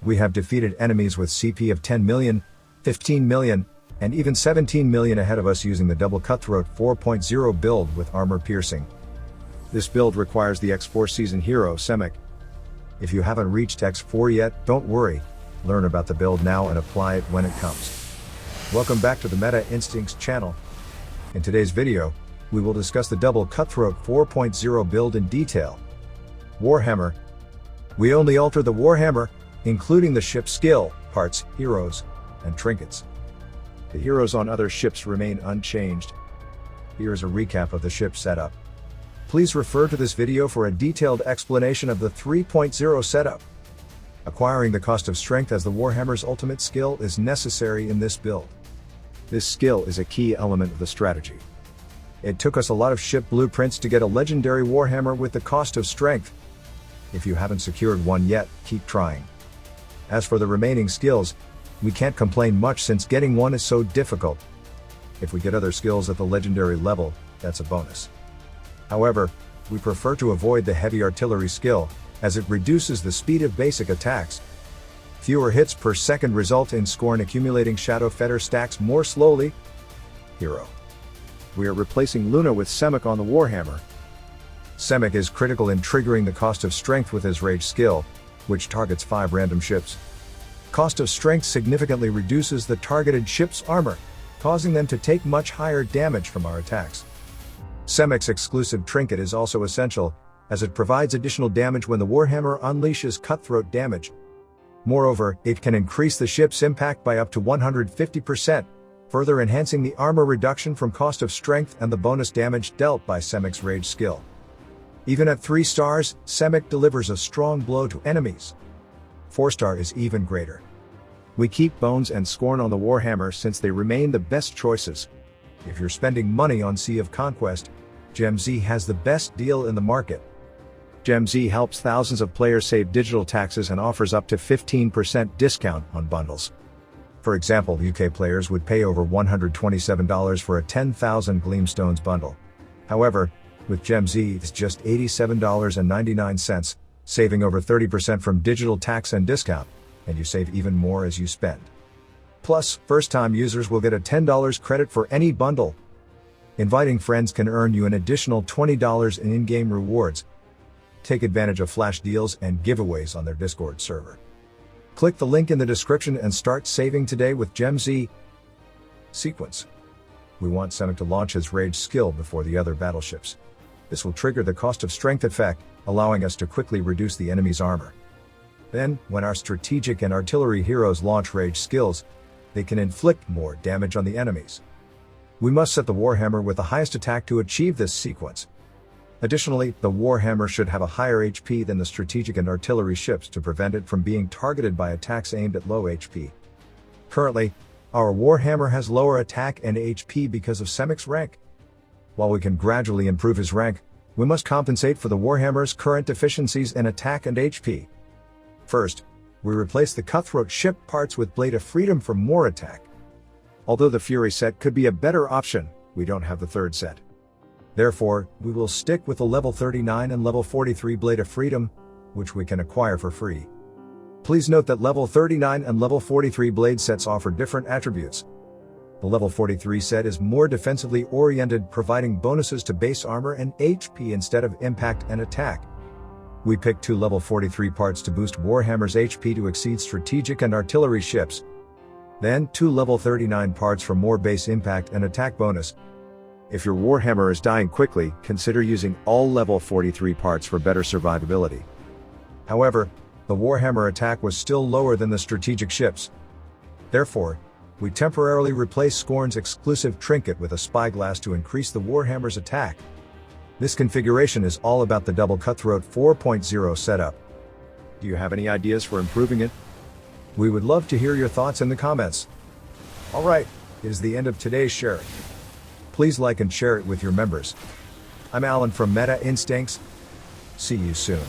We have defeated enemies with CP of 10 million, 15 million, and even 17 million ahead of us using the Double Cutthroat 4.0 build with armor piercing. This build requires the X4 season hero Semekh. If you haven't reached X4 yet, don't worry, learn about the build now and apply it when it comes. Welcome back to the Meta Instincts channel. In today's video, we will discuss the Double Cutthroat 4.0 build in detail. Warhammer. We only alter the Warhammer, including the ship's skill, parts, heroes, and trinkets. The heroes on other ships remain unchanged. Here is a recap of the ship setup. Please refer to this video for a detailed explanation of the 3.0 setup. Acquiring the cost of strength as the Warhammer's ultimate skill is necessary in this build. This skill is a key element of the strategy. It took us a lot of ship blueprints to get a legendary Warhammer with the cost of strength. If you haven't secured one yet, keep trying. As for the remaining skills, we can't complain much since getting one is so difficult. If we get other skills at the legendary level, that's a bonus. However, we prefer to avoid the heavy artillery skill, as it reduces the speed of basic attacks. Fewer hits per second result in scorn accumulating shadow fetter stacks more slowly. Hero. We are replacing Luna with Semekh on the Warhammer. Semekh is critical in triggering the cost of strength with his rage skill, which targets 5 random ships. Cost of strength significantly reduces the targeted ship's armor, causing them to take much higher damage from our attacks. Semekh's exclusive trinket is also essential, as it provides additional damage when the Warhammer unleashes cutthroat damage. Moreover, it can increase the ship's impact by up to 150%, further enhancing the armor reduction from cost of strength and the bonus damage dealt by Semekh's rage skill. Even at 3 stars, Semekh delivers a strong blow to enemies. 4-star is even greater. We keep Bones and Scorn on the Warhammer since they remain the best choices. If you're spending money on Sea of Conquest, GemZ has the best deal in the market. GemZ helps thousands of players save digital taxes and offers up to 15% discount on bundles. For example, UK players would pay over $127 for a 10,000 Gleamstones bundle. However, with GemZ it's just $87.99, saving over 30% from digital tax and discount, and you save even more as you spend. Plus, first-time users will get a $10 credit for any bundle. Inviting friends can earn you an additional $20 in in-game rewards. Take advantage of flash deals and giveaways on their Discord server. Click the link in the description and start saving today with GemZ. Sequence. We want Semekh to launch his rage skill before the other battleships. This will trigger the cost of strength effect, allowing us to quickly reduce the enemy's armor. Then, when our strategic and artillery heroes launch rage skills, they can inflict more damage on the enemies. We must set the Warhammer with the highest attack to achieve this sequence. Additionally, the Warhammer should have a higher HP than the strategic and artillery ships to prevent it from being targeted by attacks aimed at low HP. Currently, our Warhammer has lower attack and HP because of Semekh's rank. While we can gradually improve his rank, we must compensate for the Warhammer's current deficiencies in attack and HP. First, we replace the Cutthroat ship parts with Blade of Freedom for more attack. Although the Fury set could be a better option, we don't have the third set. Therefore, we will stick with the level 39 and level 43 Blade of Freedom, which we can acquire for free. Please note that level 39 and level 43 blade sets offer different attributes. The level 43 set is more defensively oriented, providing bonuses to base armor and HP instead of impact and attack. We picked 2 level 43 parts to boost Warhammer's HP to exceed strategic and artillery ships. Then 2 level 39 parts for more base impact and attack bonus. If your Warhammer is dying quickly, consider using all level 43 parts for better survivability. However, the Warhammer attack was still lower than the strategic ships. Therefore, we temporarily replace Scorn's exclusive trinket with a spyglass to increase the Warhammer's attack. This configuration is all about the Double Cutthroat 4.0 setup. Do you have any ideas for improving it? We would love to hear your thoughts in the comments. Alright, it is the end of today's sharing. Please like and share it with your members. I'm Alan from Meta Instincts. See you soon.